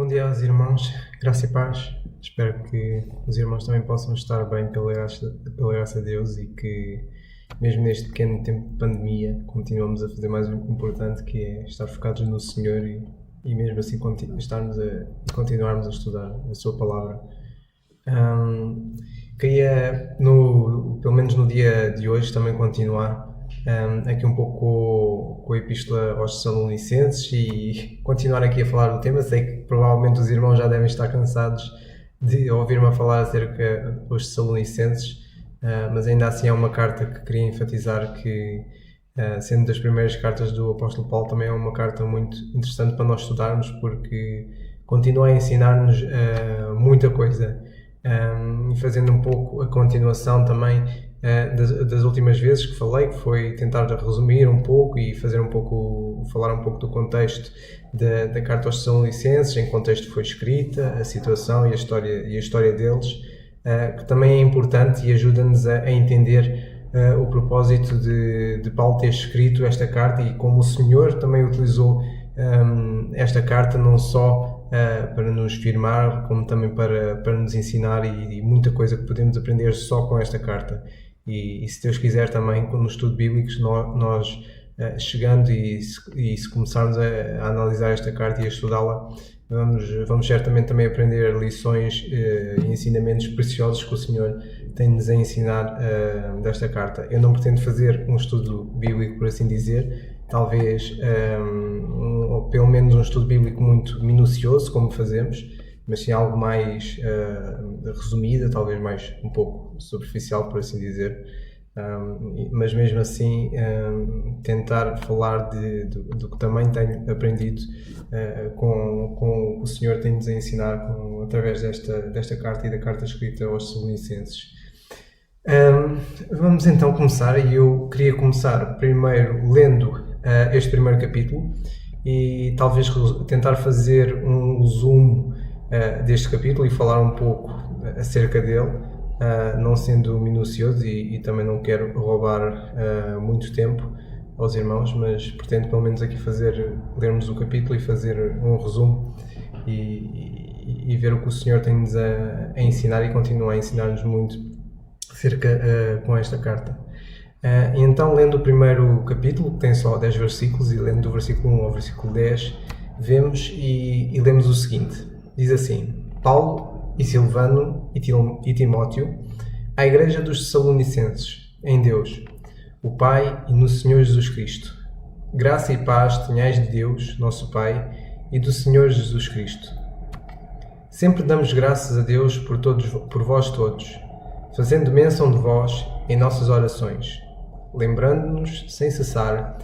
Bom dia aos irmãos, graça e paz. Espero que os irmãos também possam estar bem pela graça de Deus e que, mesmo neste pequeno tempo de pandemia, continuamos a fazer mais um importante, que é estar focados no Senhor e mesmo assim continuarmos a estudar a Sua Palavra. Queria, pelo menos no dia de hoje, também continuar aqui um pouco com a Epístola aos Tessalonicenses e continuar aqui a falar do tema. Sei que provavelmente os irmãos já devem estar cansados de ouvir-me a falar acerca dos Tessalonicenses, mas ainda assim é uma carta que queria enfatizar que, sendo das primeiras cartas do Apóstolo Paulo, também é uma carta muito interessante para nós estudarmos, porque continua a ensinar-nos muita coisa. E fazendo um pouco a continuação também das últimas vezes que falei, que foi tentar resumir um pouco e falar um pouco do contexto da carta aos Tessalonicenses, em que contexto foi escrita, a situação e a história deles, que também é importante e ajuda-nos a entender o propósito de Paulo ter escrito esta carta e como o Senhor também utilizou esta carta não só para nos firmar, como também para nos ensinar e muita coisa que podemos aprender só com esta carta. E se Deus quiser também, no estudo bíblico, nós chegando e se começarmos a analisar esta carta e a estudá-la, vamos certamente também aprender lições e ensinamentos preciosos que o Senhor tem-nos a ensinar desta carta. Eu não pretendo fazer um estudo bíblico, por assim dizer, talvez ou pelo menos um estudo bíblico muito minucioso, como fazemos, mas sim algo mais resumido, talvez mais um pouco superficial, por assim dizer. Mas mesmo assim tentar falar do que também tenho aprendido com o Senhor tem-nos a ensinar através desta carta e da carta escrita aos Tessalonicenses. Vamos então começar, e eu queria começar primeiro lendo este primeiro capítulo e talvez tentar fazer um resumo deste capítulo e falar um pouco acerca dele, não sendo minucioso e também não quero roubar muito tempo aos irmãos, mas pretendo pelo menos aqui lermos o capítulo e fazer um resumo e ver o que o Senhor tem-nos a ensinar e continua a ensinar-nos muito com esta carta. Então, lendo o primeiro capítulo, que tem só 10 versículos, e lendo do versículo 1 ao versículo 10, vemos e lemos o seguinte. Diz assim: Paulo e Silvano e Timóteo, à igreja dos Tessalonicenses, em Deus, o Pai e no Senhor Jesus Cristo. Graça e paz tenhais de Deus, nosso Pai, e do Senhor Jesus Cristo. Sempre damos graças a Deus por vós todos, fazendo menção de vós em nossas orações, lembrando-nos sem cessar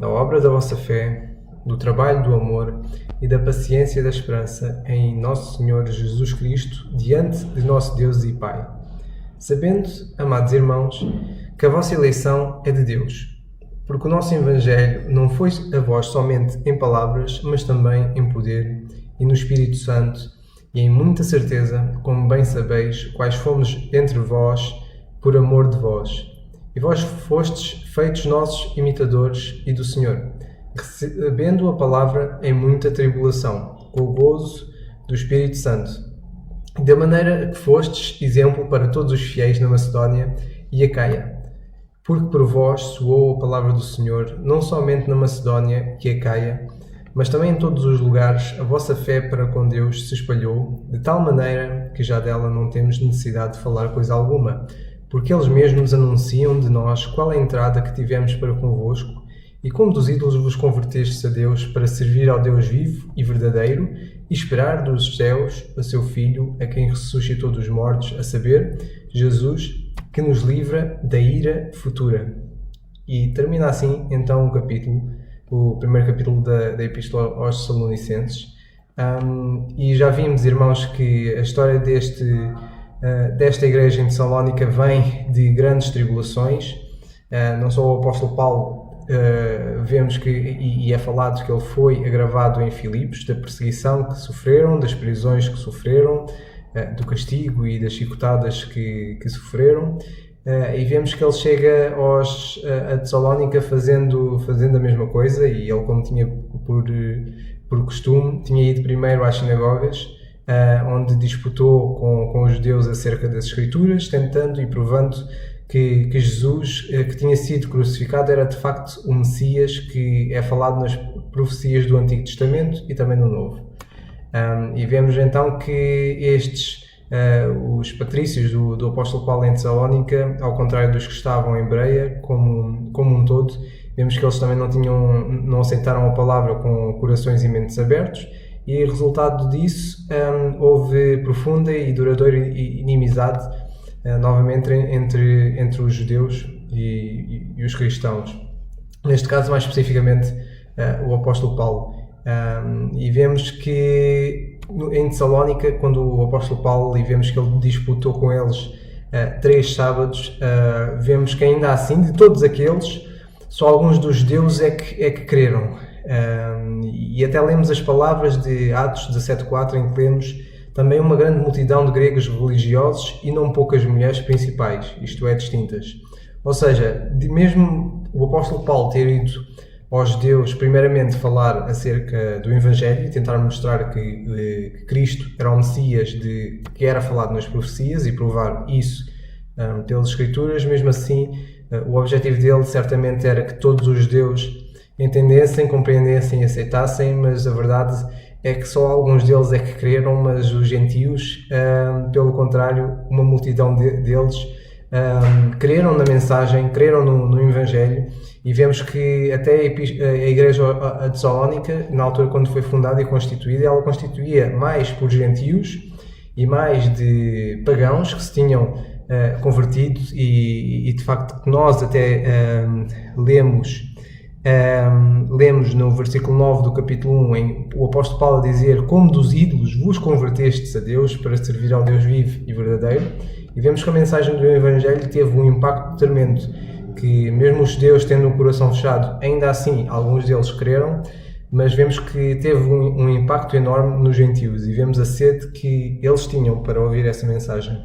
da obra da vossa fé, do trabalho do amor e da paciência da esperança em nosso Senhor Jesus Cristo, diante de nosso Deus e Pai. Sabendo, amados irmãos, que a vossa eleição é de Deus, porque o nosso Evangelho não foi a vós somente em palavras, mas também em poder e no Espírito Santo, e em muita certeza, como bem sabeis, quais fomos entre vós por amor de vós. E vós fostes feitos nossos imitadores e do Senhor, recebendo a palavra em muita tribulação, com o gozo do Espírito Santo, da maneira que fostes exemplo para todos os fiéis na Macedónia e Acaia. Porque por vós soou a palavra do Senhor, não somente na Macedónia e Acaia, mas também em todos os lugares a vossa fé para com Deus se espalhou, de tal maneira que já dela não temos necessidade de falar coisa alguma, porque eles mesmos anunciam de nós qual é a entrada que tivemos para convosco, e como dos ídolos vos convertestes a Deus para servir ao Deus vivo e verdadeiro, e esperar dos céus a seu Filho, a quem ressuscitou dos mortos, a saber, Jesus, que nos livra da ira futura. E termina assim então o primeiro capítulo da Epístola aos Tessalonicenses. E já vimos, irmãos, que a história desta igreja em Tessalónica vem de grandes tribulações. Não só o apóstolo Paulo, vemos que, e é falado que ele foi agravado em Filipos, da perseguição que sofreram, das prisões que sofreram, do castigo e das chicotadas que sofreram. E vemos que ele chega a Tessalónica fazendo a mesma coisa, e ele, como tinha por por costume, tinha ido primeiro às sinagogas, onde disputou com os judeus acerca das Escrituras, tentando e provando que Jesus, que tinha sido crucificado, era de facto o Messias que é falado nas profecias do Antigo Testamento e também no Novo. E vemos então que os patrícios do apóstolo Paulo em Tessalónica, ao contrário dos que estavam em Bereia, como um todo, vemos que eles também não aceitaram a palavra com corações e mentes abertos, e resultado disso houve profunda e duradoura inimizade novamente entre os judeus e os cristãos. Neste caso, mais especificamente, o apóstolo Paulo. E vemos que em Tessalónica, quando o apóstolo Paulo, e vemos que ele disputou com eles 3 sábados, vemos que ainda assim, de todos aqueles, só alguns dos judeus é que creram. E até lemos as palavras de Atos 17:4, em que lemos também uma grande multidão de gregos religiosos e não poucas mulheres principais, isto é, distintas. Ou seja, mesmo o apóstolo Paulo ter ido aos judeus primeiramente falar acerca do Evangelho e tentar mostrar que Cristo era o Messias que era falado nas profecias e provar isso pelas Escrituras, mesmo assim o objetivo dele certamente era que todos os judeus entendessem, compreendessem e aceitassem, mas a verdade é que só alguns deles é que creram, mas os gentios, pelo contrário, uma multidão deles creram na mensagem, creram no Evangelho, e vemos que até a igreja a Tessalónica, na altura quando foi fundada e constituída, ela constituía mais por gentios e mais de pagãos que se tinham convertido, e de facto nós até lemos no versículo 9 do capítulo 1, em o apóstolo Paulo a dizer: como dos ídolos vos convertestes a Deus para servir ao Deus vivo e verdadeiro. E vemos que a mensagem do Evangelho teve um impacto tremendo, que mesmo os judeus tendo o coração fechado, ainda assim alguns deles creram, mas vemos que teve um impacto enorme nos gentios, e vemos a sede que eles tinham para ouvir essa mensagem.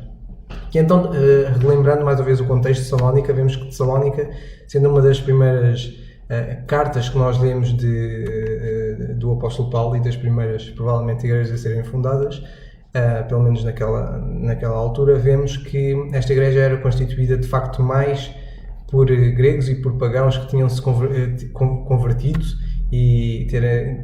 E então, relembrando mais uma vez o contexto de Tessalónica, vemos que Tessalónica, sendo uma das primeiras cartas que nós lemos do apóstolo Paulo e das primeiras, provavelmente, igrejas a serem fundadas, pelo menos naquela altura, vemos que esta igreja era constituída de facto mais por gregos e por pagãos que tinham-se convertido e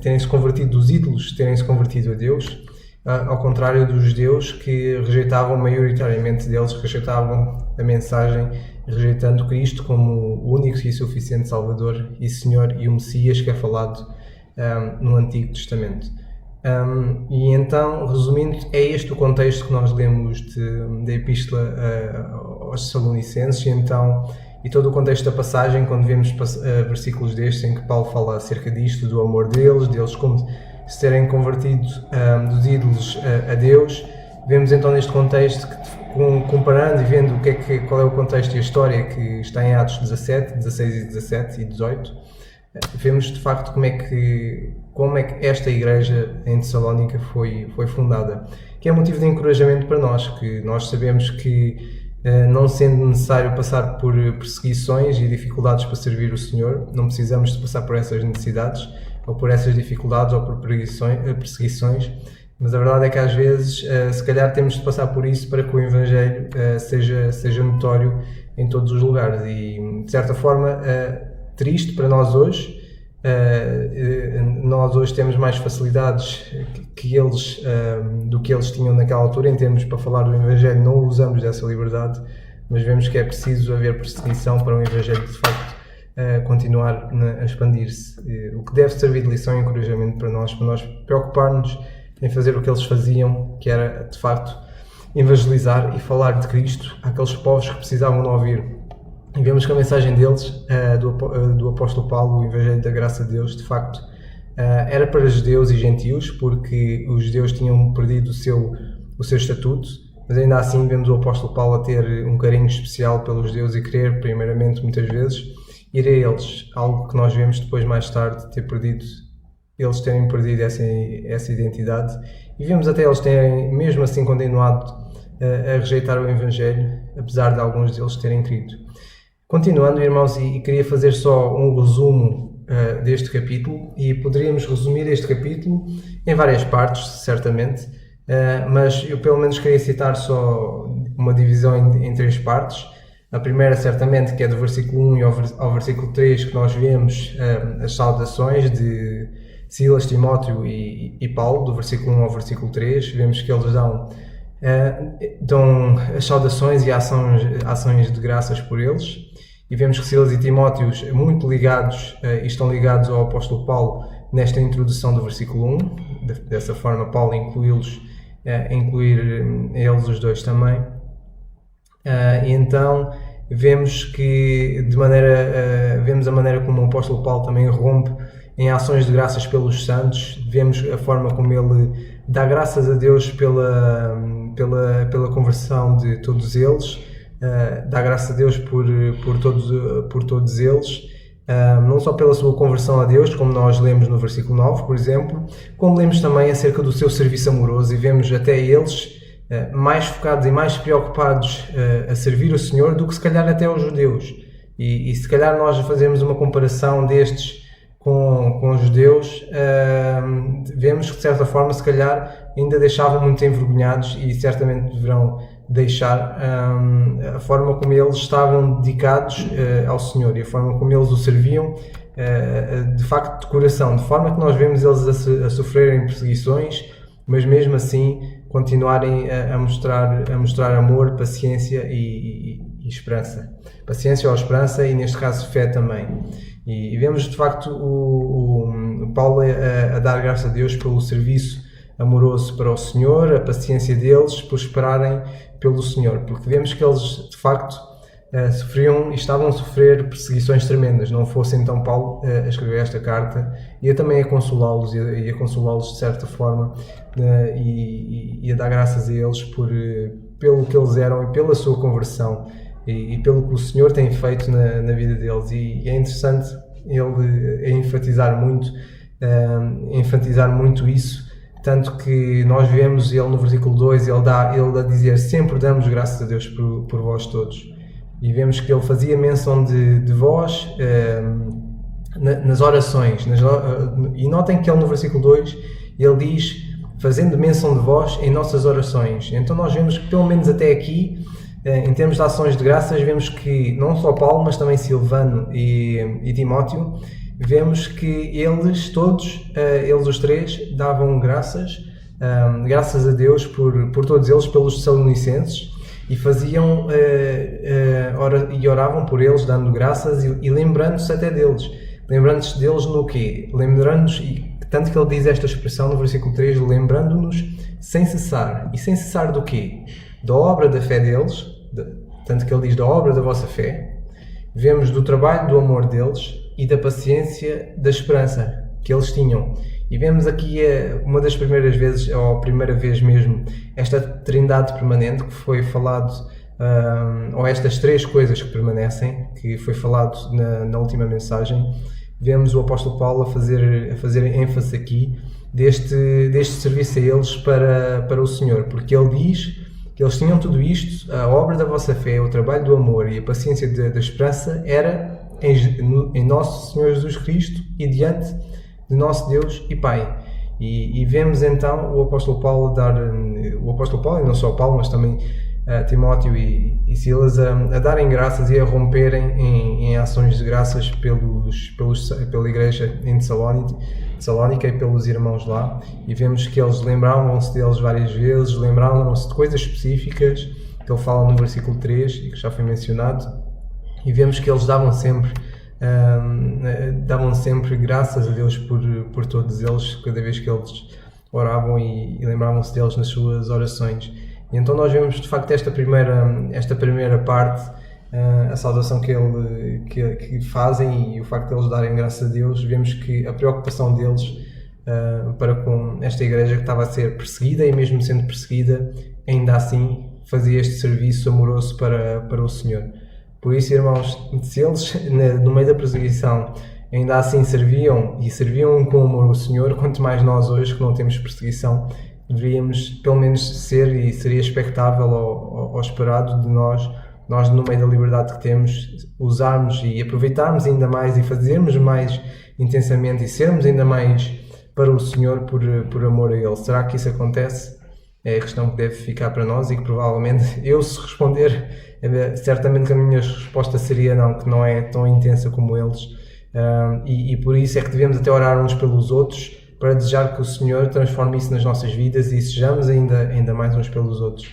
terem-se convertido dos ídolos, terem-se convertido a Deus, ao contrário dos judeus, que rejeitavam, maioritariamente deles, rejeitavam a mensagem, rejeitando Cristo como o único e suficiente Salvador e Senhor e o Messias que é falado no Antigo Testamento. E então, resumindo, é este o contexto que nós lemos da Epístola aos Tessalonicenses, e todo o contexto da passagem, quando vemos versículos destes em que Paulo fala acerca disto, do amor deles como se terem convertido dos ídolos a Deus. Vemos então neste contexto que, comparando e vendo qual é o contexto e a história que está em Atos 17, 16 e 17 e 18, vemos de facto como é que esta igreja em Tessalónica foi fundada, que é motivo de encorajamento para nós, que nós sabemos que não sendo necessário passar por perseguições e dificuldades para servir o Senhor, não precisamos de passar por essas necessidades ou por essas dificuldades ou por perseguições, mas a verdade é que às vezes se calhar temos de passar por isso para que o Evangelho seja notório em todos os lugares, e de certa forma triste para nós hoje. Nós hoje temos mais facilidades que eles, do que eles tinham naquela altura em termos para falar do Evangelho. Não usamos dessa liberdade, mas vemos que é preciso haver perseguição para o Evangelho de facto continuar a expandir-se, o que deve servir de lição e encorajamento para nós preocupar-nos em fazer o que eles faziam, que era de facto evangelizar e falar de Cristo àqueles povos que precisavam de ouvir. E vemos que a mensagem deles, do apóstolo Paulo, o Evangelho da Graça de Deus, de facto, era para judeus e gentios, porque os judeus tinham perdido o seu estatuto, mas ainda assim vemos o apóstolo Paulo a ter um carinho especial pelos judeus e querer, primeiramente, muitas vezes, ir a eles, algo que nós vemos depois, mais tarde, eles terem perdido essa identidade, e vemos até eles terem, mesmo assim, continuado a rejeitar o Evangelho, apesar de alguns deles terem crido. Continuando, irmãos, e queria fazer só um resumo deste capítulo, e poderíamos resumir este capítulo em várias partes, certamente, mas eu pelo menos queria citar só uma divisão em três partes. A primeira, certamente, que é do versículo 1 ao versículo 3, que nós vemos as saudações de Silas, Timóteo e Paulo, do versículo 1 ao versículo 3. Vemos que eles dão as saudações e ações de graças por eles. E vemos que Silas e Timóteo muito ligados, e estão ligados ao apóstolo Paulo nesta introdução do versículo 1. Dessa forma, Paulo incluir eles os dois também. E então vemos que vemos a maneira como o apóstolo Paulo também rompe em ações de graças pelos santos. Vemos a forma como ele dá graças a Deus pela conversão de todos eles, dá graças a Deus por todos eles, não só pela sua conversão a Deus, como nós lemos no versículo 9, por exemplo, como lemos também acerca do seu serviço amoroso, e vemos até eles mais focados e mais preocupados a servir o Senhor do que se calhar até os judeus. E se calhar nós fazemos uma comparação destes com os judeus, vemos que de certa forma se calhar ainda deixavam muito envergonhados, e certamente deverão deixar, a forma como eles estavam dedicados ao Senhor e a forma como eles o serviam de facto de coração, de forma que nós vemos eles a sofrerem perseguições, mas mesmo assim continuarem a mostrar amor, paciência e esperança. Paciência ou esperança, e neste caso fé também. E vemos de facto o Paulo a dar graças a Deus pelo serviço amoroso para o Senhor, a paciência deles por esperarem pelo Senhor, porque vemos que eles de facto sofriam e estavam a sofrer perseguições tremendas. Não fosse então Paulo a escrever esta carta, ia também a consolá-los, e a consolá-los de certa forma, e a dar graças a eles pelo que eles eram e pela sua conversão, e pelo que o Senhor tem feito na vida deles. E é interessante ele enfatizar muito isso, tanto que nós vemos ele no versículo 2, ele a dizer: sempre damos graças a Deus por vós todos. E vemos que ele fazia menção de vós nas orações, e notem que ele no versículo 2 ele diz: fazendo menção de vós em nossas orações. Então nós vemos que pelo menos até aqui, em termos de ações de graças, vemos que não só Paulo, mas também Silvano e Timóteo, vemos que eles todos, eles os três, davam graças a Deus por todos eles, pelos Tessalonicenses, e faziam e oravam por eles, dando graças e lembrando-se até deles. Lembrando-se deles no quê? Lembrando-nos, e tanto que ele diz esta expressão no versículo 3, lembrando-nos sem cessar. E sem cessar do quê? Da obra da fé deles, tanto que ele diz da obra da vossa fé. Vemos do trabalho do amor deles e da paciência da esperança que eles tinham. E vemos aqui uma das primeiras vezes, ou a primeira vez mesmo, esta trindade permanente que foi falado, ou estas três coisas que permanecem, que foi falado na última mensagem. Vemos o apóstolo Paulo a fazer ênfase aqui deste serviço a eles para o Senhor, porque ele diz que eles tinham tudo isto, a obra da vossa fé, o trabalho do amor e a paciência da esperança era em nosso Senhor Jesus Cristo e diante de nosso Deus e Pai. E vemos então o apóstolo Paulo e não só Paulo, mas também Timóteo e Silas a darem graças e a romperem em ações de graças pela igreja em Tessalónica e pelos irmãos lá. E vemos que eles lembravam-se deles várias vezes, lembravam-se de coisas específicas que ele fala no versículo 3 e que já foi mencionado. E vemos que eles davam sempre graças a Deus por todos eles, cada vez que eles oravam e lembravam-se deles nas suas orações. E então nós vemos de facto esta primeira parte, a saudação que fazem e o facto de eles darem graças a Deus. Vemos que a preocupação deles para com esta igreja que estava a ser perseguida, e mesmo sendo perseguida, ainda assim fazia este serviço amoroso para o Senhor. Por isso, irmãos, se eles no meio da perseguição ainda assim serviam com amor o Senhor, quanto mais nós hoje que não temos perseguição, deveríamos pelo menos ser, e seria expectável ou esperado de nós nós no meio da liberdade que temos, usarmos e aproveitarmos ainda mais e fazermos mais intensamente e sermos ainda mais para o Senhor por amor a Ele. Será que isso acontece? É a questão que deve ficar para nós e que provavelmente eu, se responder, certamente que a minha resposta seria não, que não é tão intensa como eles. E por isso é que devemos até orar uns pelos outros, para desejar que o Senhor transforme isso nas nossas vidas e sejamos ainda mais uns pelos outros.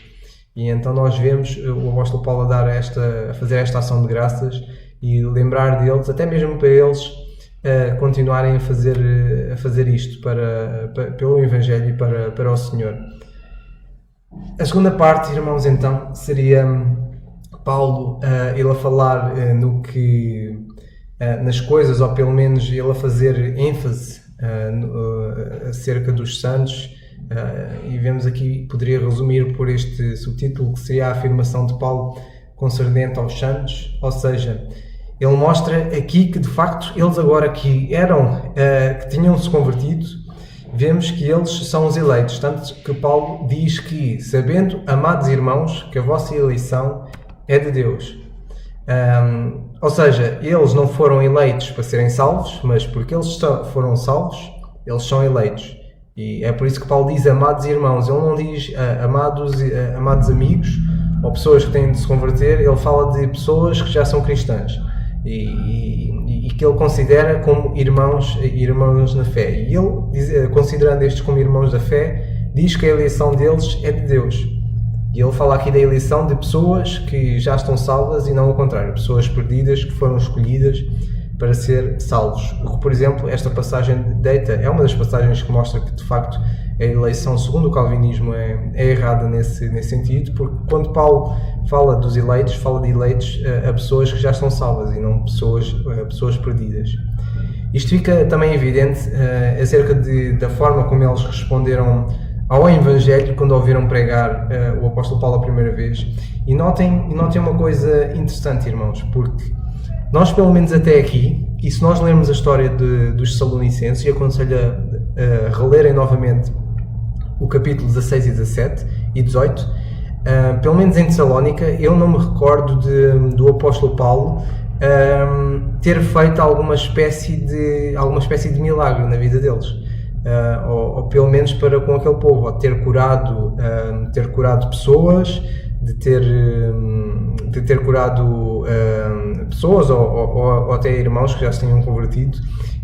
E então nós vemos o apóstolo Paulo a fazer esta ação de graças e lembrar deles, até mesmo para eles continuarem a fazer isto pelo Evangelho e para o Senhor. A segunda parte, irmãos, então, seria Paulo ele a falar nas coisas, ou pelo menos ele a fazer ênfase acerca dos santos, e vemos aqui, poderia resumir por este subtítulo, que seria a afirmação de Paulo concernente aos santos, ou seja, ele mostra aqui que de facto eles agora que tinham-se convertido, vemos que eles são os eleitos, tanto que Paulo diz que, sabendo, amados irmãos, que a vossa eleição é de Deus. Ou seja, eles não foram eleitos para serem salvos, mas porque eles foram salvos, eles são eleitos. E é por isso que Paulo diz amados irmãos, ele não diz amados amigos ou pessoas que têm de se converter, ele fala de pessoas que já são cristãs e que ele considera como irmãos na fé. E ele, considerando estes como irmãos da fé, diz que a eleição deles é de Deus. E ele fala aqui da eleição de pessoas que já estão salvas e não o contrário, pessoas perdidas que foram escolhidas para ser salvos. Por exemplo, esta passagem deita é uma das passagens que mostra que de facto a eleição segundo o calvinismo é errada nesse sentido, porque quando Paulo fala dos eleitos, fala de eleitos a pessoas que já estão salvas e não pessoas perdidas. Isto fica também evidente acerca da forma como eles responderam ao Evangelho quando ouviram pregar o apóstolo Paulo a primeira vez. E notem uma coisa interessante, irmãos, porque nós, pelo menos até aqui, e se nós lermos a história dos Tessalonicenses, e aconselho a relerem novamente o capítulo 16 e 17 e 18, pelo menos em Tessalónica, eu não me recordo do apóstolo Paulo ter feito alguma espécie de milagre na vida deles. Ou pelo menos para com aquele povo, ou ter curado pessoas, de ter curado pessoas ou até irmãos que já se tinham convertido,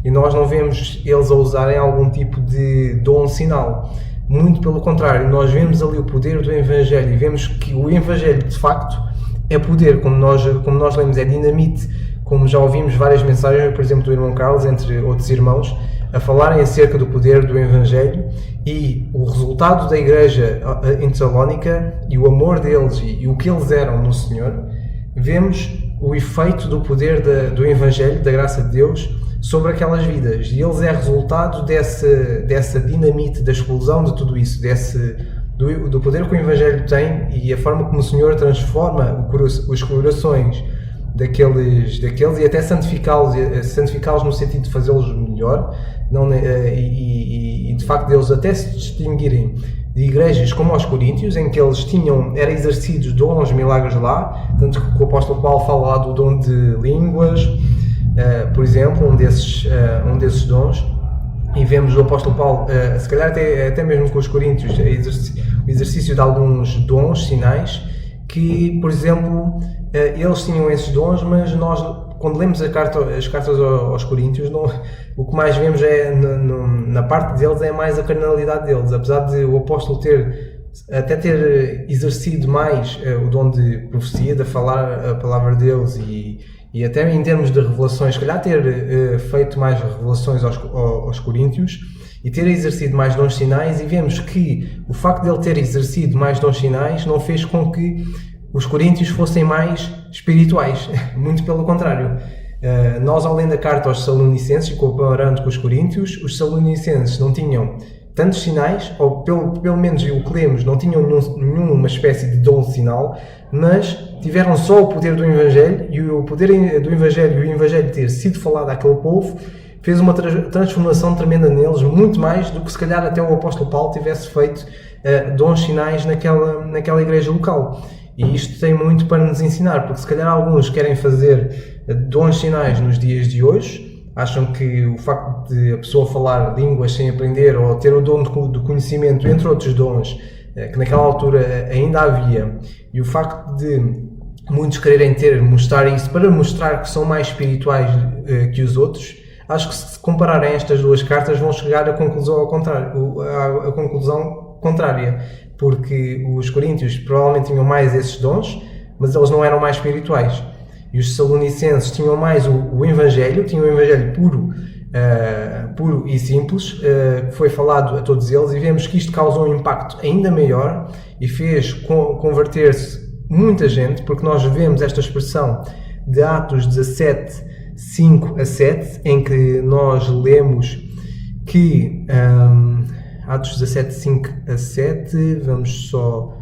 e nós não vemos eles a usarem algum tipo de dom sinal. Muito pelo contrário, nós vemos ali o poder do Evangelho e vemos que o Evangelho de facto é poder, como nós lemos, é dinamite, como já ouvimos várias mensagens, por exemplo do irmão Carlos, entre outros irmãos, a falarem acerca do poder do Evangelho e o resultado da igreja em Tessalónica e o amor deles e o que eles eram no Senhor. Vemos o efeito do poder do Evangelho, da graça de Deus, sobre aquelas vidas, e eles é resultado dessa dinamite, da explosão de tudo isso, do poder que o Evangelho tem e a forma como o Senhor transforma os corações daqueles e até santificá-los no sentido de fazê-los melhor, e de facto deles até se distinguirem de igrejas como aos Coríntios, em que eles eram exercidos dons, milagres lá, tanto que o apóstolo Paulo fala lá do dom de línguas, por exemplo, um desses dons, e vemos o apóstolo Paulo, se calhar até mesmo com os Coríntios, o exercício de alguns dons, sinais, que, por exemplo, eles tinham esses dons, mas nós, quando lemos as cartas aos Coríntios, o que mais vemos na parte deles é mais a carnalidade deles, apesar de o apóstolo ter exercido mais o dom de profecia, de falar a palavra de Deus e até em termos de revelações, se calhar ter feito mais revelações aos Coríntios e ter exercido mais dons sinais, e vemos que o facto de ele ter exercido mais dons sinais não fez com que os Coríntios fossem mais espirituais, muito pelo contrário. Nós, ao ler a carta aos Tessalonicenses, comparando com os Coríntios, os Tessalonicenses não tinham tantos sinais, ou pelo menos o que lemos, não tinham nenhuma espécie de dom sinal, mas tiveram só o poder do Evangelho, e o poder do Evangelho e o Evangelho ter sido falado àquele povo fez uma transformação tremenda neles, muito mais do que se calhar até o apóstolo Paulo tivesse feito dons sinais naquela igreja local. E isto tem muito para nos ensinar, porque se calhar alguns querem fazer dons sinais nos dias de hoje, acham que o facto de a pessoa falar línguas sem aprender ou ter o dom do conhecimento, entre outros dons, que naquela altura ainda havia, e o facto de muitos quererem mostrar isso para mostrar que são mais espirituais que os outros, acho que se compararem estas duas cartas vão chegar à conclusão ao contrário, à conclusão contrária, porque os coríntios provavelmente tinham mais esses dons, mas eles não eram mais espirituais. E os Tessalonicenses tinham mais o Evangelho, tinham o Evangelho puro e simples, que foi falado a todos eles, e vemos que isto causou um impacto ainda maior e fez converter-se muita gente, porque nós vemos esta expressão de Atos 17, 5 a 7, em que nós lemos que Atos 17, 5 a 7, vamos só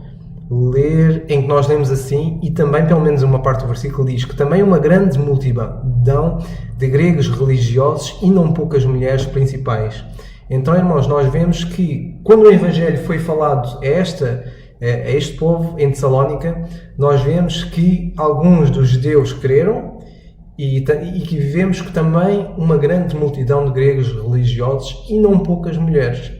ler, em que nós lemos assim, e também pelo menos uma parte do versículo diz que também uma grande multidão de gregos religiosos e não poucas mulheres principais. Então, irmãos, nós vemos que quando o Evangelho foi falado a este povo em Tessalónica, nós vemos que alguns dos judeus creram e que vemos que também uma grande multidão de gregos religiosos e não poucas mulheres.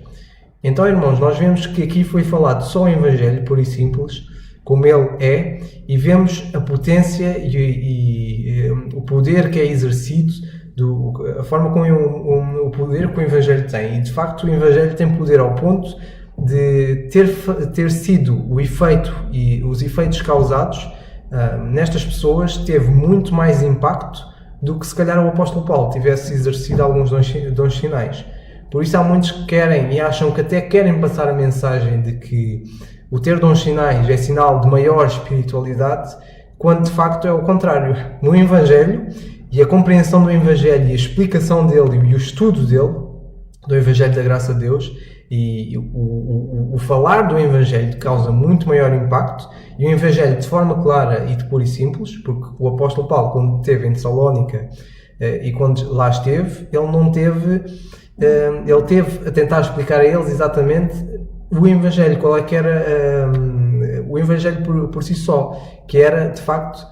Então, irmãos, nós vemos que aqui foi falado só o Evangelho, puro e simples, como ele é, e vemos a potência e o poder que é exercido, a forma como o poder que o Evangelho tem. E, de facto, o Evangelho tem poder ao ponto de ter sido o efeito e os efeitos causados nestas pessoas teve muito mais impacto do que se calhar o apóstolo Paulo tivesse exercido alguns dons sinais. Por isso há muitos que querem e acham que até querem passar a mensagem de que o ter dons sinais é sinal de maior espiritualidade, quando de facto é o contrário. No Evangelho, e a compreensão do Evangelho e a explicação dele e o estudo dele, do Evangelho da graça de Deus, e o falar do Evangelho causa muito maior impacto, e o Evangelho de forma clara e de puro e simples, porque o apóstolo Paulo, quando esteve em Tessalónica e quando lá esteve, ele teve a tentar explicar a eles exatamente o Evangelho, qual é que era o Evangelho por si só, que era de facto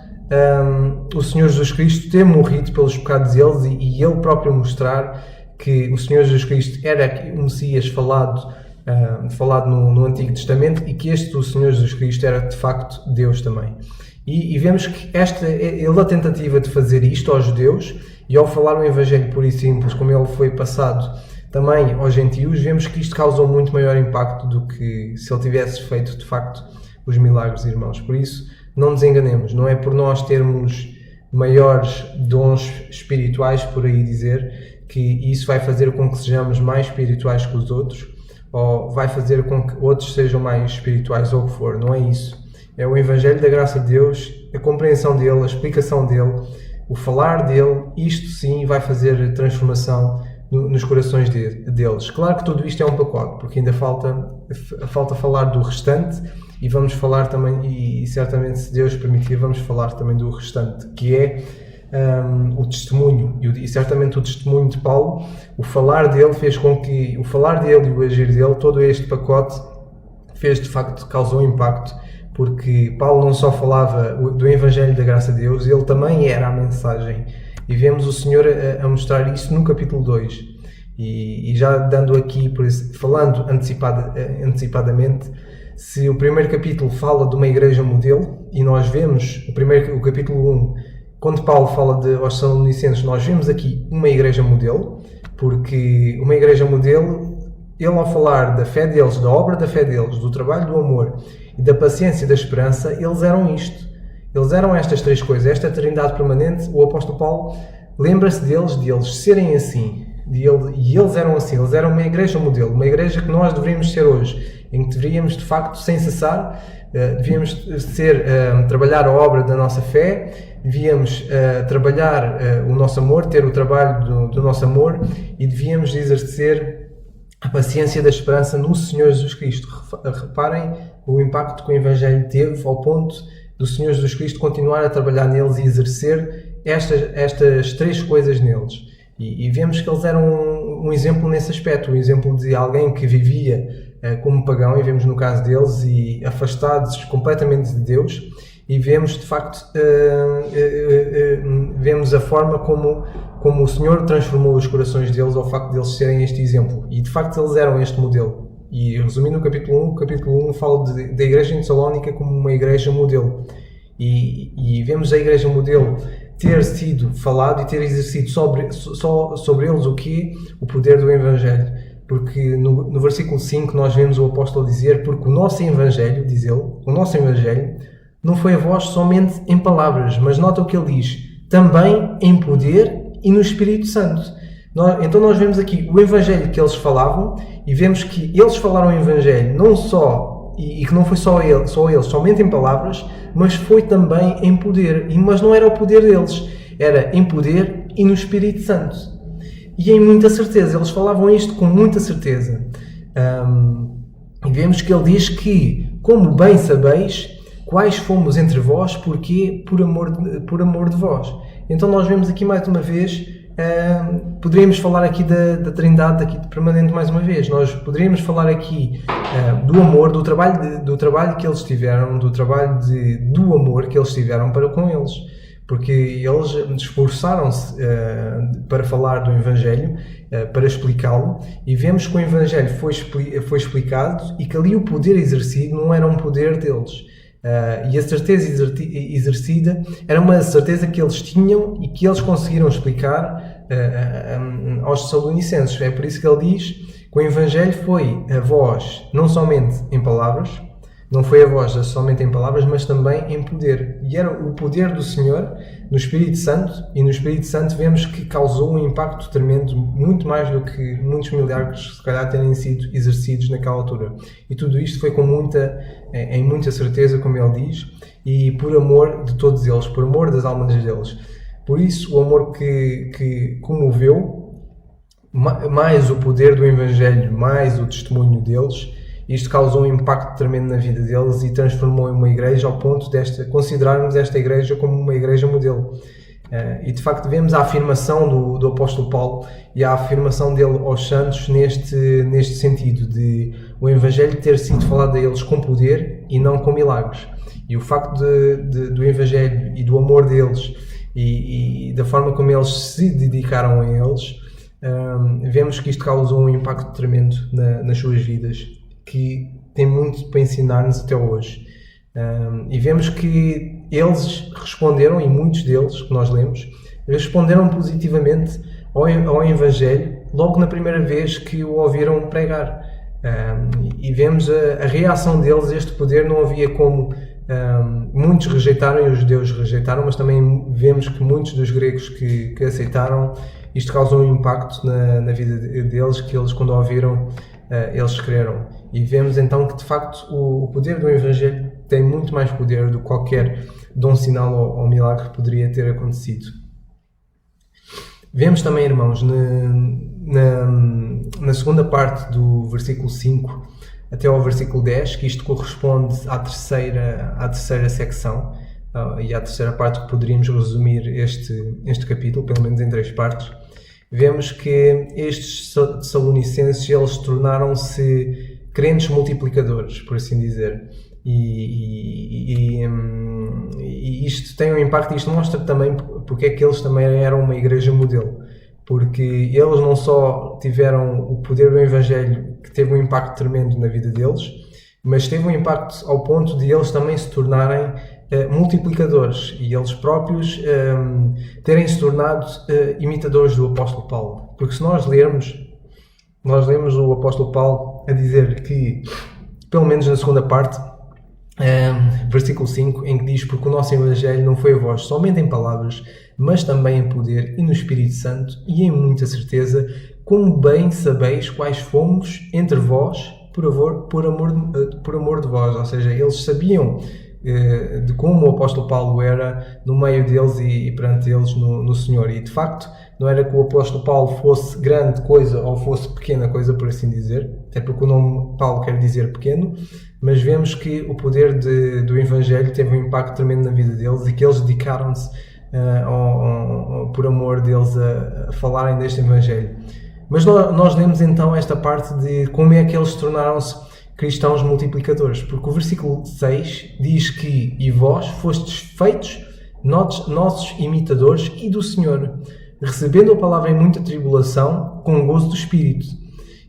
o Senhor Jesus Cristo ter morrido pelos pecados deles e ele próprio mostrar que o Senhor Jesus Cristo era o Messias falado no Antigo Testamento e que o Senhor Jesus Cristo era de facto Deus também. E vemos que a tentativa de fazer isto aos judeus e ao falar o Evangelho puro e simples, como ele foi passado também aos gentios, vemos que isto causou muito maior impacto do que se ele tivesse feito de facto os milagres, irmãos. Por isso, não nos enganemos, não é por nós termos maiores dons espirituais, por aí dizer, que isso vai fazer com que sejamos mais espirituais que os outros, ou vai fazer com que outros sejam mais espirituais, ou o que for. Não é isso. É o Evangelho da graça de Deus, a compreensão dele, a explicação dele, o falar dele. Isto sim vai fazer transformação nos corações deles. Claro que tudo isto é um pacote, porque ainda falta falar do restante, e vamos falar também, e certamente, se Deus permitir, vamos falar também do restante, que é o testemunho, e certamente o testemunho de Paulo, o falar dele fez com que, o falar dele e o agir dele, todo este pacote fez de facto, causou impacto, porque Paulo não só falava do Evangelho da graça de Deus, ele também era a mensagem, e vemos o Senhor a mostrar isso no capítulo 2, e já dando aqui, falando antecipadamente, se o primeiro capítulo fala de uma igreja modelo, e nós vemos o capítulo 1, quando Paulo fala aos Tessalonicenses, nós vemos aqui uma igreja modelo, porque uma igreja modelo, ele ao falar da fé deles, da obra da fé deles, do trabalho do amor e da paciência e da esperança, eles eram isto. Eles eram estas três coisas, esta trindade permanente. O apóstolo Paulo lembra-se de eles serem assim. E eles eram assim, eles eram uma igreja modelo, uma igreja que nós deveríamos ser hoje, em que deveríamos de facto, sem cessar, devíamos trabalhar a obra da nossa fé, devíamos trabalhar o nosso amor, ter o trabalho do nosso amor, e devíamos exercer a paciência da esperança no Senhor Jesus Cristo. Reparem o impacto que o Evangelho teve ao ponto do Senhor Jesus Cristo continuar a trabalhar neles e exercer estas três coisas neles. E vemos que eles eram um exemplo nesse aspecto, um exemplo de alguém que vivia como pagão, e vemos no caso deles, e afastados completamente de Deus, e vemos de facto vemos a forma como o Senhor transformou os corações deles ao facto de eles serem este exemplo, e de facto eles eram este modelo. E resumindo o capítulo 1 fala da igreja em Tessalónica como uma igreja modelo, e vemos a igreja modelo ter sido falado e ter exercido sobre eles o poder do Evangelho. Porque no versículo 5 nós vemos o apóstolo dizer: porque o nosso Evangelho, diz ele, o nosso Evangelho não foi a vós somente em palavras, mas nota o que ele diz, também em poder e no Espírito Santo. Então nós vemos aqui o Evangelho que eles falavam, e vemos que eles falaram o Evangelho não só, e que não foi só eles, somente em palavras, mas foi também em poder. Mas não era o poder deles, era em poder e no Espírito Santo. E em muita certeza, eles falavam isto com muita certeza. E vemos que ele diz que, como bem sabeis, quais fomos entre vós, porque por amor de vós. Então nós vemos aqui mais uma vez, poderíamos falar aqui da Trindade aqui permanente mais uma vez. Nós poderíamos falar aqui do amor, do trabalho que eles tiveram, do amor que eles tiveram para com eles. Porque eles esforçaram-se para falar do Evangelho, para explicá-lo, e vemos que o Evangelho foi explicado e que ali o poder exercido não era um poder deles. E a certeza exercida era uma certeza que eles tinham e que eles conseguiram explicar aos Tessalonicenses. É por isso que ele diz que o Evangelho foi a vós não somente em palavras, não foi a voz somente em palavras, mas também em poder. E era o poder do Senhor no Espírito Santo, e no Espírito Santo vemos que causou um impacto tremendo, muito mais do que muitos milagres, se calhar, terem sido exercidos naquela altura. E tudo isto foi em muita certeza, como ele diz, e por amor de todos eles, por amor das almas deles. Por isso, o amor que comoveu, mais o poder do Evangelho, mais o testemunho deles, isto causou um impacto tremendo na vida deles e transformou em uma igreja ao ponto de considerarmos esta igreja como uma igreja modelo. E de facto vemos a afirmação do apóstolo Paulo e a afirmação dele aos santos neste sentido, de o Evangelho ter sido falado a eles com poder e não com milagres. E o facto do Evangelho e do amor deles e da forma como eles se dedicaram a eles, vemos que isto causou um impacto tremendo nas suas vidas, que tem muito para ensinar-nos até hoje. E vemos que eles responderam, e muitos deles que nós lemos, responderam positivamente ao Evangelho logo na primeira vez que o ouviram pregar. E vemos a reação deles a este poder. Não havia como muitos rejeitaram, e os judeus rejeitaram, mas também vemos que muitos dos gregos que aceitaram, isto causou um impacto na vida deles, que eles, quando ouviram, eles creram. E vemos então que de facto o poder do Evangelho tem muito mais poder do que qualquer dom, sinal ou milagre que poderia ter acontecido. Vemos também, irmãos, na segunda parte do versículo 5 até ao versículo 10, que isto corresponde à terceira secção, e à terceira parte, que poderíamos resumir este capítulo, pelo menos em 3 partes. Vemos que estes Tessalonicenses, eles tornaram-se crentes multiplicadores, por assim dizer. E isto tem um impacto, isto mostra também porque é que eles também eram uma igreja modelo. Porque eles não só tiveram o poder do Evangelho, que teve um impacto tremendo na vida deles, mas teve um impacto ao ponto de eles também se tornarem multiplicadores, e eles próprios terem se tornado imitadores do apóstolo Paulo. Porque se nós lemos o apóstolo Paulo a dizer que, pelo menos na segunda parte, versículo 5, em que diz: porque o nosso Evangelho não foi a vós somente em palavras, mas também em poder e no Espírito Santo, e em muita certeza, como bem sabeis quais fomos entre vós por amor de vós. Ou seja, eles sabiam de como o apóstolo Paulo era no meio deles e perante eles no Senhor. E de facto não era que o apóstolo Paulo fosse grande coisa ou fosse pequena coisa, por assim dizer, até porque o nome Paulo quer dizer pequeno, mas vemos que o poder do Evangelho teve um impacto tremendo na vida deles, e que eles dedicaram-se por amor deles a falarem deste Evangelho. Mas nós lemos então esta parte de como é que eles tornaram-se cristãos multiplicadores, porque o versículo 6 diz que "E vós fostes feitos nossos imitadores e do Senhor, recebendo a palavra em muita tribulação, com gozo do Espírito,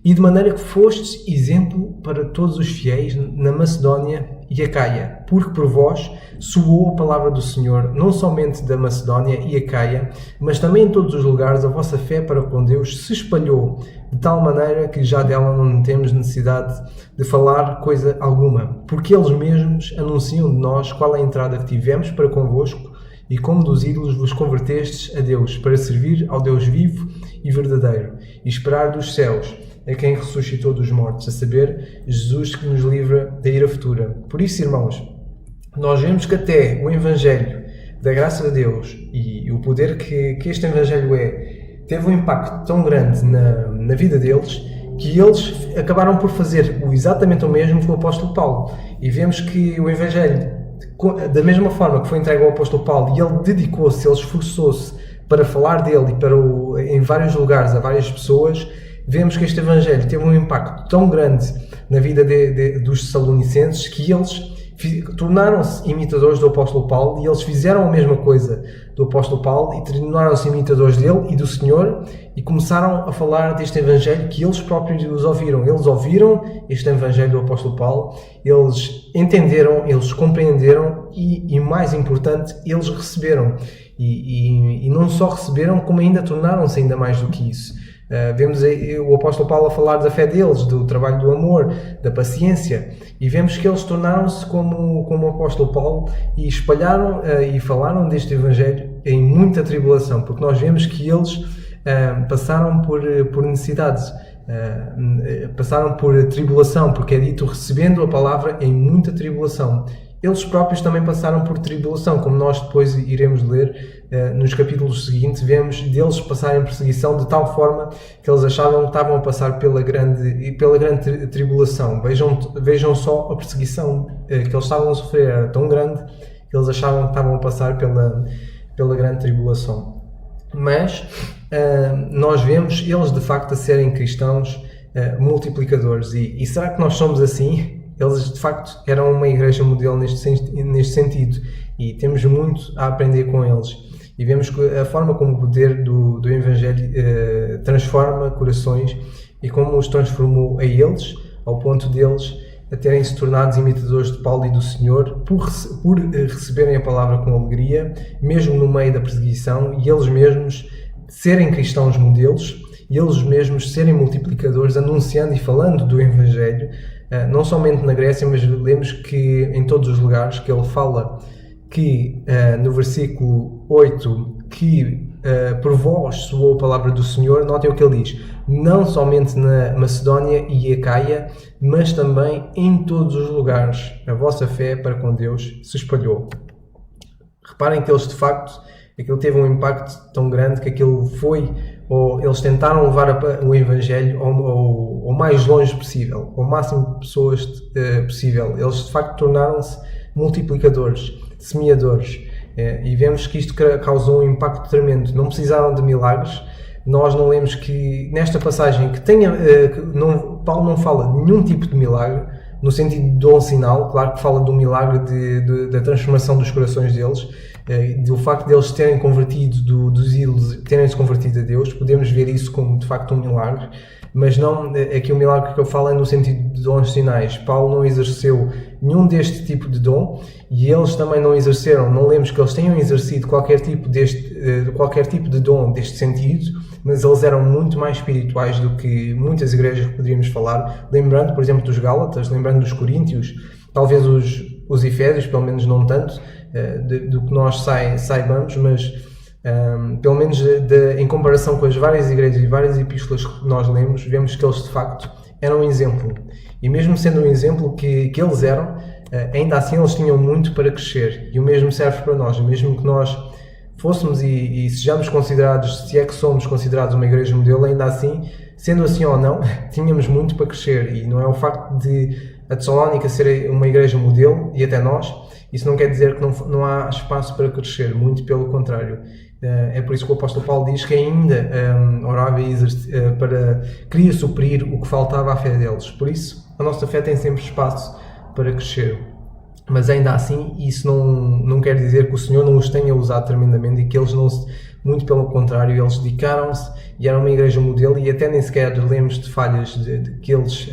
e de maneira que fostes exemplo para todos os fiéis na Macedónia e Acaia, porque por vós soou a palavra do Senhor, não somente da Macedónia e Acaia, mas também em todos os lugares a vossa fé para com Deus se espalhou, de tal maneira que já dela não temos necessidade de falar coisa alguma, porque eles mesmos anunciam de nós qual é a entrada que tivemos para convosco, e como dos ídolos vos convertestes a Deus, para servir ao Deus vivo e verdadeiro, e esperar dos céus a quem ressuscitou dos mortos, a saber, Jesus que nos livra da ira futura. Por isso, irmãos, nós vemos que até o Evangelho da graça de Deus e o poder que este Evangelho teve um impacto tão grande na vida deles, que eles acabaram por fazer exatamente o mesmo que o apóstolo Paulo. E vemos que o Evangelho, da mesma forma que foi entregue ao apóstolo Paulo, e ele dedicou-se, ele esforçou-se para falar dele em vários lugares, a várias pessoas, vemos que este Evangelho teve um impacto tão grande na vida dos Tessalonicenses que eles tornaram-se imitadores do apóstolo Paulo, e eles fizeram a mesma coisa do apóstolo Paulo e tornaram-se imitadores dele e do Senhor, e começaram a falar deste Evangelho que eles próprios os ouviram. Eles ouviram este Evangelho do apóstolo Paulo, eles entenderam, eles compreenderam e mais importante, eles receberam. E não só receberam, como ainda tornaram-se ainda mais do que isso. Vemos o apóstolo Paulo a falar da fé deles, do trabalho do amor, da paciência, e vemos que eles tornaram-se como o apóstolo Paulo e espalharam e falaram deste Evangelho em muita tribulação, porque nós vemos que eles passaram por necessidades, passaram por tribulação, porque é dito recebendo a palavra em muita tribulação. Eles próprios também passaram por tribulação, como nós depois iremos ler nos capítulos seguintes, vemos deles passarem perseguição de tal forma que eles achavam que estavam a passar pela grande tribulação. Vejam só a perseguição que eles estavam a sofrer, era tão grande que eles achavam que estavam a passar pela grande tribulação. Mas nós vemos eles de facto a serem cristãos multiplicadores. E será que nós somos assim? Eles de facto eram uma igreja modelo neste sentido, e temos muito a aprender com eles. E vemos que a forma como o poder do Evangelho transforma corações, e como os transformou a eles, ao ponto deles a terem se tornado imitadores de Paulo e do Senhor, por receberem a palavra com alegria, mesmo no meio da perseguição, e eles mesmos serem cristãos modelos, e eles mesmos serem multiplicadores, anunciando e falando do Evangelho, não somente na Grécia, mas lemos que em todos os lugares, que ele fala que no versículo 8 que por vós soou a palavra do Senhor. Notem o que ele diz: não somente na Macedónia e Acaia, mas também em todos os lugares a vossa fé para com Deus se espalhou. Reparem que eles de facto, aquilo teve um impacto tão grande que aquilo foi, ou eles tentaram levar o Evangelho ao mais longe possível, ao máximo de pessoas possível. Eles de facto tornaram-se multiplicadores, semeadores, e vemos que isto causou um impacto tremendo. Não precisaram de milagres. Nós não lemos que nesta passagem Paulo não fala de nenhum tipo de milagre, no sentido de dom sinal. Claro que fala do milagre da transformação dos corações deles, do facto de eles terem convertido, dos ídolos terem-se convertido a Deus. Podemos ver isso como de facto um milagre, mas não, aqui o milagre que eu falo é no sentido de dons sinais. Paulo não exerceu nenhum deste tipo de dom, e eles também não exerceram. Não lemos que eles tenham exercido qualquer tipo de dom deste sentido, mas eles eram muito mais espirituais do que muitas igrejas que poderíamos falar, lembrando, por exemplo, dos Gálatas, lembrando dos Coríntios, talvez os Efésios, pelo menos não tanto, do que nós saibamos, mas pelo menos em comparação com as várias igrejas e várias epístolas que nós lemos, vemos que eles de facto eram um exemplo. E mesmo sendo um exemplo que eles eram, ainda assim eles tinham muito para crescer. E o mesmo serve para nós. Mesmo que nós fôssemos e sejamos considerados, se é que somos considerados uma igreja modelo, ainda assim, sendo assim ou não, tínhamos muito para crescer. E não é o facto de a Tessalónica ser uma igreja modelo, e até nós, isso não quer dizer que não há espaço para crescer, muito pelo contrário. É por isso que o apóstolo Paulo diz que ainda orava e queria suprir o que faltava à fé deles. Por isso, a nossa fé tem sempre espaço para crescer. Mas ainda assim, isso não quer dizer que o Senhor não os tenha usado tremendamente e que eles não se, muito pelo contrário, eles dedicaram-se e eram uma igreja modelo, e até nem sequer lemos de falhas de que eles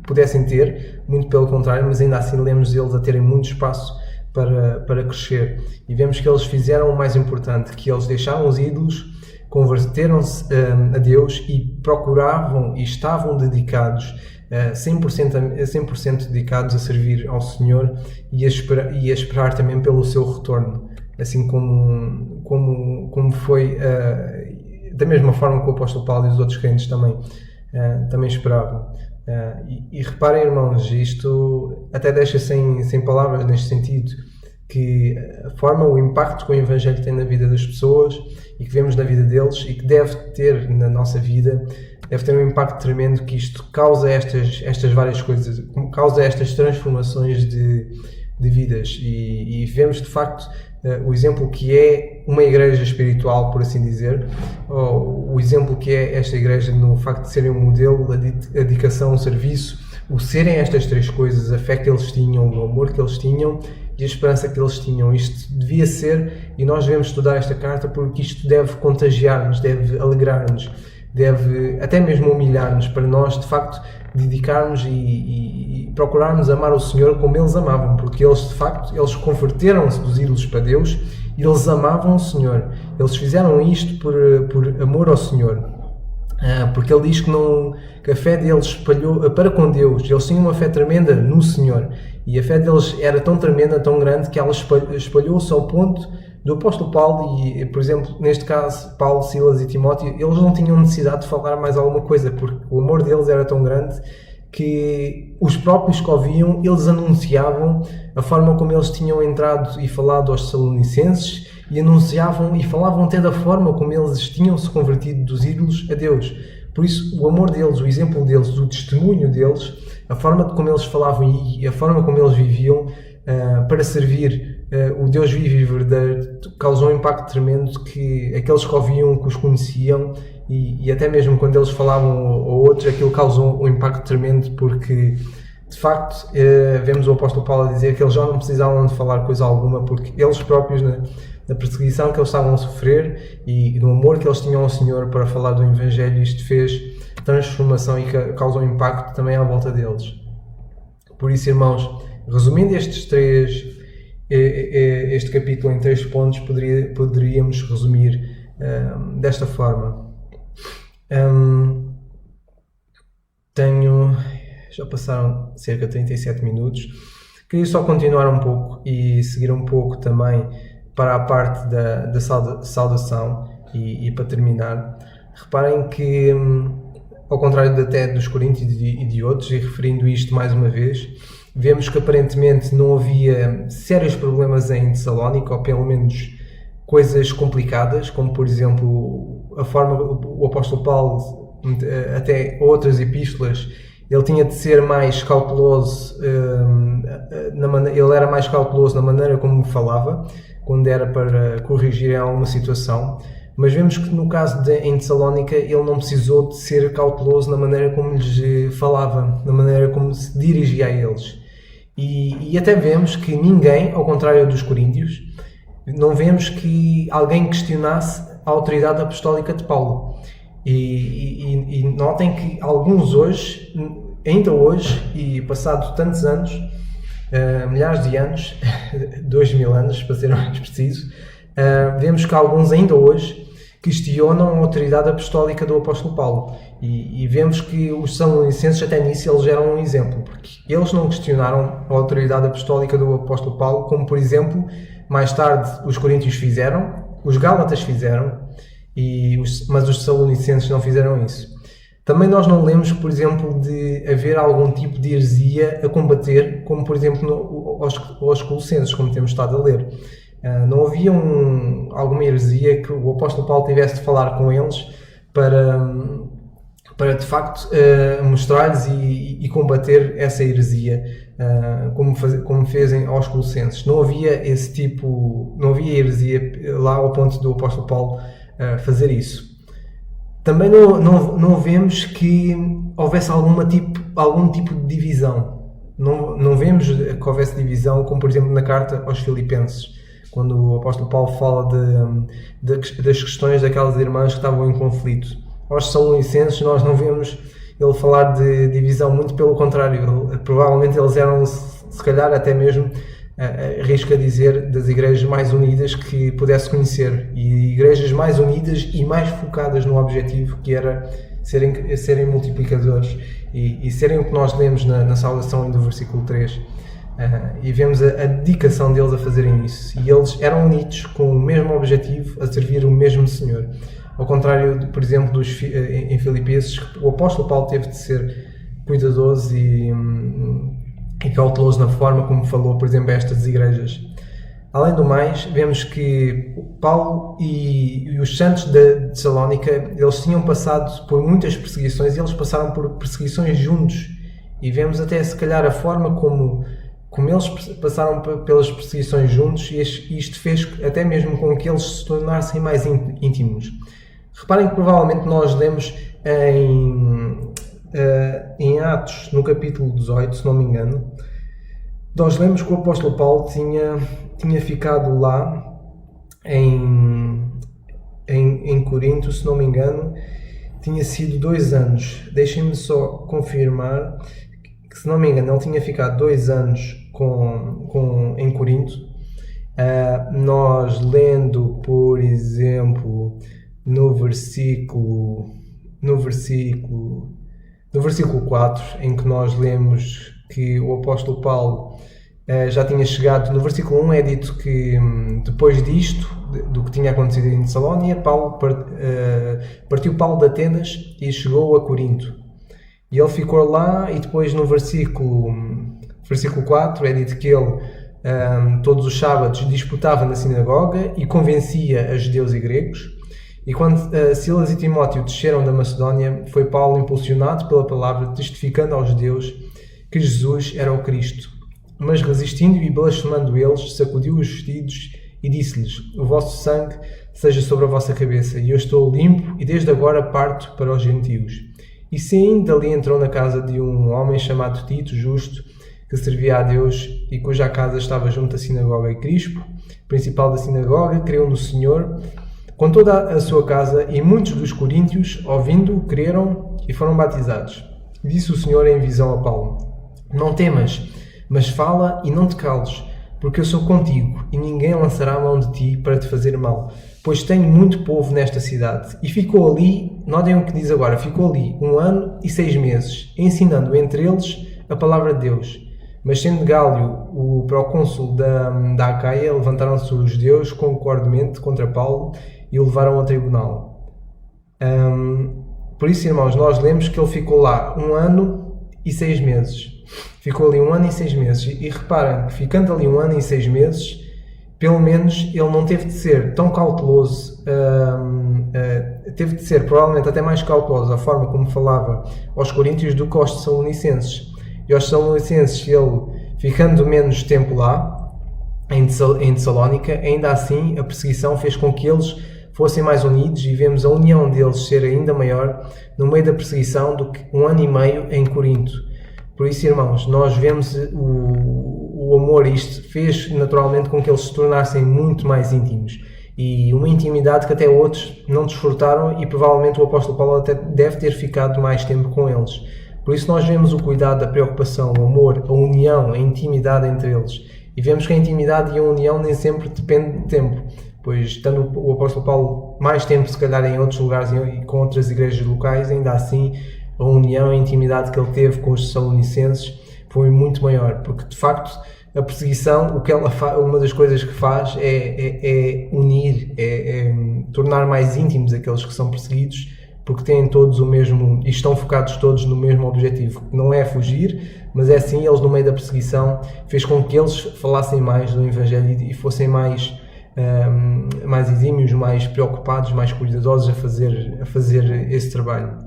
pudessem ter, muito pelo contrário, mas ainda assim lemos deles a terem muito espaço para crescer. E vemos que eles fizeram o mais importante, que eles deixaram os ídolos, converteram-se a Deus e procuravam e estavam dedicados 100% dedicados a servir ao Senhor e a esperar também pelo seu retorno, assim como foi da mesma forma que o apóstolo Paulo e os outros crentes também esperavam. E reparem, irmãos, isto até deixa sem palavras neste sentido, que a forma, o impacto que o Evangelho tem na vida das pessoas e que vemos na vida deles e que deve ter na nossa vida, deve ter um impacto tremendo, que isto causa estas várias coisas, causa estas transformações de vidas, e vemos de facto o exemplo que é uma igreja espiritual, por assim dizer, ou o exemplo que é esta igreja no facto de serem um modelo, a dedicação, o serviço, o serem estas três coisas, a fé que eles tinham, o amor que eles tinham e a esperança que eles tinham. Isto devia ser, e nós devemos estudar esta carta porque isto deve contagiar-nos, deve alegrar-nos, deve até mesmo humilhar-nos, para nós de facto dedicarmos e procurarmos amar o Senhor como eles amavam, porque eles de facto eles converteram-se dos ídolos para Deus e eles amavam o Senhor. Eles fizeram isto por amor ao Senhor, porque ele diz que a fé deles espalhou para com Deus. Eles tinham uma fé tremenda no Senhor, e a fé deles era tão tremenda, tão grande, que ela espalhou-se ao ponto do apóstolo Paulo e, por exemplo, neste caso, Paulo, Silas e Timóteo, eles não tinham necessidade de falar mais alguma coisa, porque o amor deles era tão grande que os próprios que ouviam, eles anunciavam a forma como eles tinham entrado e falado aos Tessalonicenses, e anunciavam e falavam até da forma como eles tinham se convertido dos ídolos a Deus. Por isso, o amor deles, o exemplo deles, o testemunho deles, a forma como eles falavam e a forma como eles viviam para servir o Deus vivo e verdadeiro, causou um impacto tremendo, que aqueles que ouviam, que os conheciam, e até mesmo quando eles falavam a outros, aquilo causou um impacto tremendo, porque de facto vemos o apóstolo Paulo a dizer que eles já não precisavam de falar coisa alguma, porque eles próprios, na perseguição que eles estavam a sofrer e no amor que eles tinham ao Senhor para falar do Evangelho, isto fez transformação e causou um impacto também à volta deles. Por isso, irmãos, resumindo este capítulo em 3 pontos, poderíamos resumir desta forma. Já passaram cerca de 37 minutos. Queria só continuar um pouco e seguir um pouco também para a parte da saudação e para terminar. Reparem que, ao contrário até dos Coríntios e de outros, e referindo isto mais uma vez, vemos que aparentemente não havia sérios problemas em Tessalónica, ou pelo menos coisas complicadas, como por exemplo a forma, o apóstolo Paulo, até outras epístolas, ele tinha de ser mais cauteloso, ele era mais cauteloso na maneira como falava, quando era para corrigir em alguma situação. Mas vemos que no caso em Tessalónica ele não precisou de ser cauteloso na maneira como lhes falava, na maneira como se dirigia a eles. E até vemos que ninguém, ao contrário dos coríntios, não vemos que alguém questionasse a autoridade apostólica de Paulo. E notem que alguns hoje, ainda hoje, e passado tantos anos, milhares de anos, 2000 anos para ser mais preciso, vemos que alguns ainda hoje questionam a autoridade apostólica do apóstolo Paulo, e vemos que os Tessalonicenses até nisso eles eram um exemplo, porque eles não questionaram a autoridade apostólica do apóstolo Paulo, como por exemplo mais tarde os coríntios fizeram, os gálatas fizeram, mas os Tessalonicenses não fizeram isso. Também nós não lemos, por exemplo, de haver algum tipo de heresia a combater, como por exemplo aos Colossenses, como temos estado a ler. Não havia alguma heresia que o apóstolo Paulo tivesse de falar com eles para de facto mostrar-lhes e combater essa heresia, como fez aos Colossenses. Não havia heresia lá ao ponto do apóstolo Paulo fazer isso. Também não vemos que houvesse algum tipo de divisão. Não vemos que houvesse divisão, como por exemplo na carta aos Filipenses, quando o apóstolo Paulo fala das questões daquelas irmãs que estavam em conflito. Aos Tessalonicenses nós não vemos ele falar de divisão, muito pelo contrário. Provavelmente eles eram, se calhar até mesmo, arrisco a dizer, das igrejas mais unidas que pudesse conhecer, e igrejas mais unidas e mais focadas no objetivo, que era serem multiplicadores e serem o que nós lemos na saudação do versículo 3. E vemos a dedicação deles a fazerem isso, e eles eram unidos com o mesmo objetivo, a servir o mesmo Senhor. Ao contrário, por exemplo, em Filipenses, o apóstolo Paulo teve de ser cuidadoso e cauteloso na forma como falou, por exemplo, a estas igrejas. Além do mais, vemos que Paulo e os santos de Tessalónica, eles tinham passado por muitas perseguições, e eles passaram por perseguições juntos, e vemos até se calhar a forma como eles passaram pelas perseguições juntos, e isto fez até mesmo com que eles se tornassem mais íntimos. Reparem que provavelmente nós lemos em Atos, no capítulo 18, se não me engano, nós lemos que o apóstolo Paulo tinha ficado lá em Corinto, se não me engano, tinha sido 2 anos. Deixem-me só confirmar que, se não me engano, ele tinha ficado 2 anos em Corinto. Nós lendo, por exemplo, no versículo 4, em que nós lemos que o apóstolo Paulo já tinha chegado. No versículo 1 é dito que depois disto, do que tinha acontecido em Tessalónia, partiu Paulo de Atenas e chegou a Corinto. E ele ficou lá, e depois no versículo 4 é dito que ele todos os sábados disputava na sinagoga e convencia a judeus e gregos. E quando Silas e Timóteo desceram da Macedónia, foi Paulo impulsionado pela palavra, testificando aos judeus que Jesus era o Cristo. Mas resistindo e blasfemando eles, sacudiu os vestidos e disse-lhes: o vosso sangue seja sobre a vossa cabeça, e eu estou limpo, e desde agora parto para os gentios. E sim, dali entrou na casa de um homem chamado Tito, justo, que servia a Deus, e cuja casa estava junto à sinagoga. E Crispo, principal da sinagoga, creu no Senhor com toda a sua casa, e muitos dos coríntios, ouvindo-o, creram e foram batizados. Disse o Senhor em visão a Paulo: não temas, mas fala e não te cales, porque eu sou contigo, e ninguém lançará a mão de ti para te fazer mal, pois tenho muito povo nesta cidade. E ficou ali, notem o que diz agora, ficou ali 1 ano e 6 meses, ensinando entre eles a palavra de Deus. Mas sendo Gálio o procônsul da Acaia, levantaram-se os judeus concordemente contra Paulo e o levaram ao tribunal. Por isso, irmãos, nós lemos que ele ficou lá 1 ano e 6 meses. Ficou ali 1 ano e 6 meses. E reparem que, ficando ali 1 ano e 6 meses, pelo menos ele não teve de ser tão cauteloso, teve de ser provavelmente até mais cauteloso a forma como falava aos coríntios do que aos tessalonicenses. E aos tessalonicenses, ele ficando menos tempo lá, em Tessalónica, ainda assim a perseguição fez com que eles fossem mais unidos, e vemos a união deles ser ainda maior no meio da perseguição do que 1 ano e meio em Corinto. Por isso, irmãos, nós vemos o amor, isto fez naturalmente com que eles se tornassem muito mais íntimos, e uma intimidade que até outros não desfrutaram, e provavelmente o apóstolo Paulo até deve ter ficado mais tempo com eles. Por isso nós vemos o cuidado, a preocupação, o amor, a união, a intimidade entre eles. E vemos que a intimidade e a união nem sempre depende de tempo, pois estando o apóstolo Paulo mais tempo se calhar em outros lugares e com outras igrejas locais, ainda assim a união e a intimidade que ele teve com os tessalonicenses foi muito maior, porque de facto a perseguição, uma das coisas que faz é unir, é tornar mais íntimos aqueles que são perseguidos, porque têm todos o mesmo, e estão focados todos no mesmo objetivo, que não é fugir, mas é sim, eles no meio da perseguição fez com que eles falassem mais do Evangelho e fossem mais exímios, mais preocupados, mais cuidadosos a fazer esse trabalho.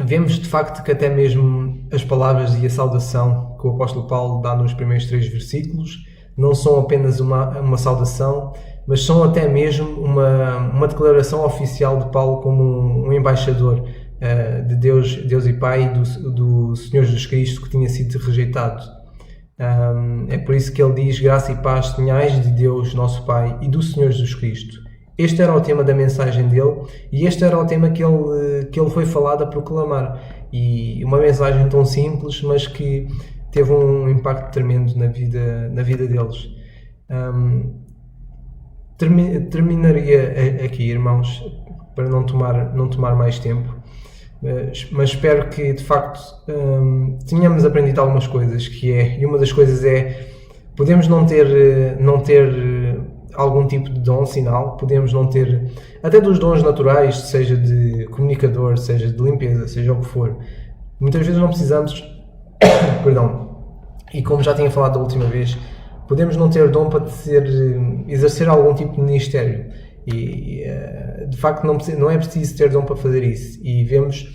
Vemos de facto que até mesmo as palavras e a saudação que o apóstolo Paulo dá nos primeiros 3 versículos não são apenas uma saudação, mas são até mesmo uma declaração oficial de Paulo como um embaixador de Deus e Pai e do Senhor Jesus Cristo, que tinha sido rejeitado. É por isso que ele diz: graça e paz tenhais de Deus nosso Pai e do Senhor Jesus Cristo. Este era o tema da mensagem dele e este era o tema que ele foi falado a proclamar. E uma mensagem tão simples, mas que teve um impacto tremendo na vida deles. Terminaria aqui, irmãos, para não tomar mais tempo, mas espero que de facto tenhamos aprendido algumas coisas, e uma das coisas é: podemos não ter algum tipo de dom, sinal, podemos não ter até dos dons naturais, seja de comunicador, seja de limpeza, seja o que for. Muitas vezes não precisamos perdão, e como já tinha falado da última vez, podemos não ter dom para exercer algum tipo de ministério, e de facto não é preciso ter dom para fazer isso, e vemos,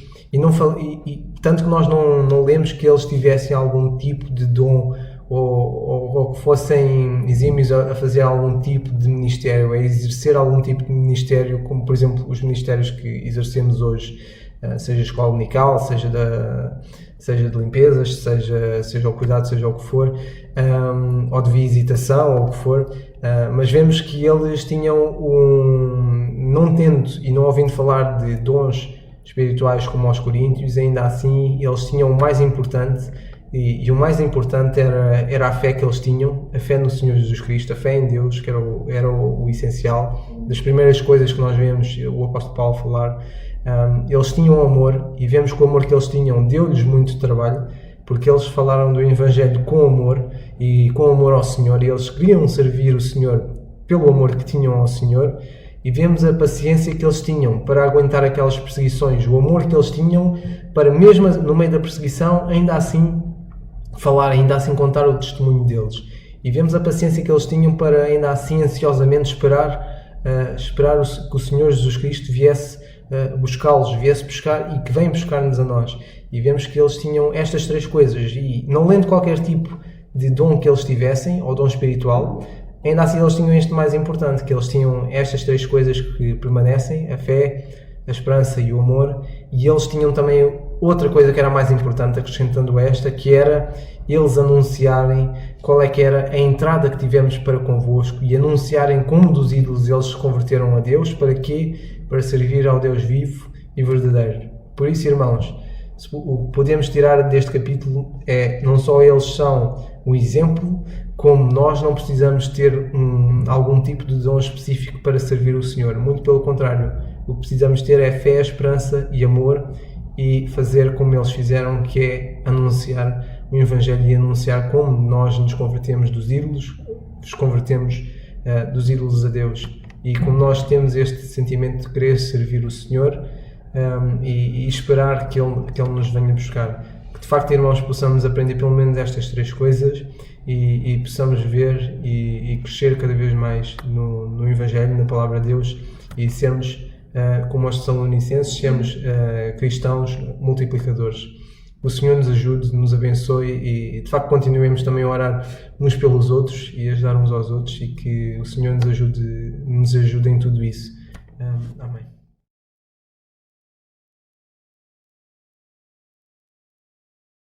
tanto que nós não lemos que eles tivessem algum tipo de dom ou que fossem exímios a fazer algum tipo de ministério, a exercer algum tipo de ministério, como por exemplo os ministérios que exercemos hoje, seja escola dominical, seja de limpezas, seja o cuidado, seja o que for, ou de visitação, ou o que for, mas vemos que eles tinham não tendo e não ouvindo falar de dons espirituais como aos coríntios, ainda assim eles tinham o mais importante, e o mais importante era a fé que eles tinham, a fé no Senhor Jesus Cristo, a fé em Deus, que era o essencial. Das primeiras coisas que nós vemos o apóstolo Paulo falar, eles tinham amor, e vemos que o amor que eles tinham deu-lhes muito trabalho, porque eles falaram do Evangelho com amor, e com amor ao Senhor, e eles queriam servir o Senhor pelo amor que tinham ao Senhor. E vemos a paciência que eles tinham para aguentar aquelas perseguições, o amor que eles tinham para, mesmo no meio da perseguição, ainda assim falar, ainda assim contar o testemunho deles. E vemos a paciência que eles tinham para, ainda assim, ansiosamente esperar que o Senhor Jesus Cristo viesse buscá-los, viesse buscar, e que vem buscar-nos a nós. E vemos que eles tinham estas três coisas, e não lendo qualquer tipo de dom que eles tivessem, ou dom espiritual, ainda assim eles tinham este mais importante, que eles tinham estas três coisas que permanecem: a fé, a esperança e o amor. E eles tinham também outra coisa que era mais importante, acrescentando esta, que era eles anunciarem qual é que era a entrada que tivemos para convosco, e anunciarem como dos ídolos eles se converteram a Deus. Para quê? Para servir ao Deus vivo e verdadeiro. Por isso, irmãos, o que podemos tirar deste capítulo é: não só eles são um exemplo, como nós não precisamos ter algum tipo de dom específico para servir o Senhor. Muito pelo contrário, o que precisamos ter é fé, esperança e amor, e fazer como eles fizeram, que é anunciar o Evangelho, e anunciar como nós nos convertemos dos ídolos, dos ídolos a Deus, e como nós temos este sentimento de querer servir o Senhor, e esperar que Ele nos venha buscar. Que de facto, irmãos, possamos aprender pelo menos estas três coisas, e possamos ver e crescer cada vez mais no Evangelho, na Palavra de Deus, e sermos como os Tessalonicenses, sermos cristãos multiplicadores. O Senhor nos ajude, nos abençoe, e de facto continuemos também a orar uns pelos outros e ajudar uns aos outros, e que o Senhor nos ajude em tudo isso. Amém.